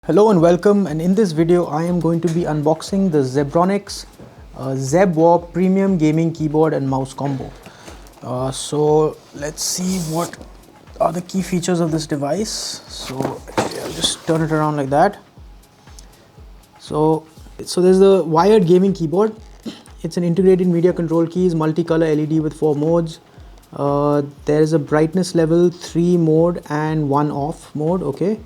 Hello and welcome, and in this video I am going to be unboxing the Zebronics Zeb-War premium gaming keyboard and mouse combo. So let's see what are the key features of this device. So I'll just turn it around like that. So there's the wired gaming keyboard. It's an integrated media control keys, multicolor LED with 4 modes. There is a brightness level 3 mode and 1 off mode. Okay.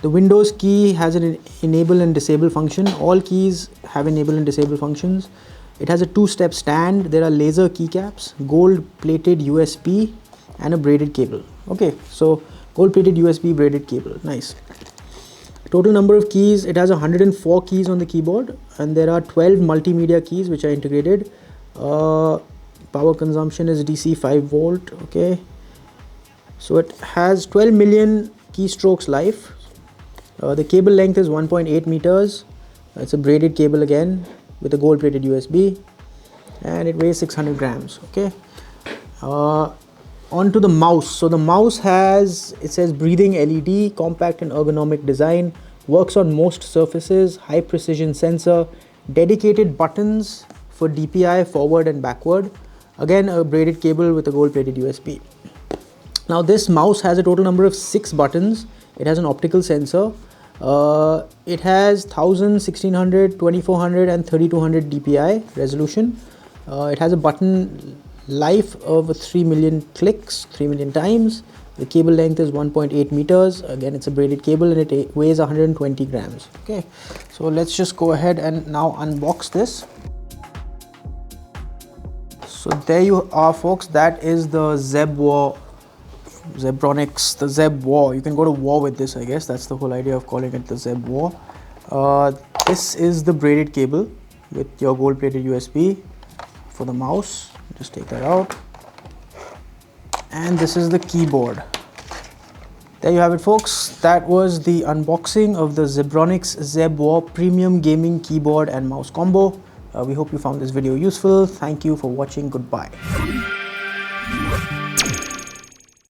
The Windows key has an enable and disable function. All keys have enable and disable functions. It has a 2-step stand. There are laser keycaps, gold plated USB and a braided cable. Okay, so gold plated USB braided cable, nice. Total number of keys, it has 104 keys on the keyboard, and there are 12 multimedia keys which are integrated. Power consumption is DC 5 volt. Okay, so it has 12 million keystrokes life. The cable length is 1.8 meters. It's a braided cable again with a gold plated USB, and it weighs 600 grams. Okay, onto the mouse. So the mouse it says breathing LED, compact and ergonomic design, works on most surfaces, high precision sensor, dedicated buttons for DPI forward and backward, again a braided cable with a gold plated USB. Now this mouse has a total number of 6 buttons. It has an optical sensor. It has 1000, 1600, 2400 and 3200 DPI resolution. It has a button life of 3 million clicks, 3 million times. The cable length is 1.8 meters. Again, it's a braided cable and it weighs 120 grams. Okay, so let's just go ahead and now unbox this. So there you are, folks. That is the Zeb-War. Zebronics, the Zeb-War. You can go to war with this, I guess. That's the whole idea of calling it the Zeb-War. This is the braided cable with your gold plated USB for the mouse. Just take that out. And this is the keyboard. There you have it, folks. That was the unboxing of the Zebronics Zeb-War premium gaming keyboard and mouse combo. We hope you found this video useful. Thank you for watching. Goodbye.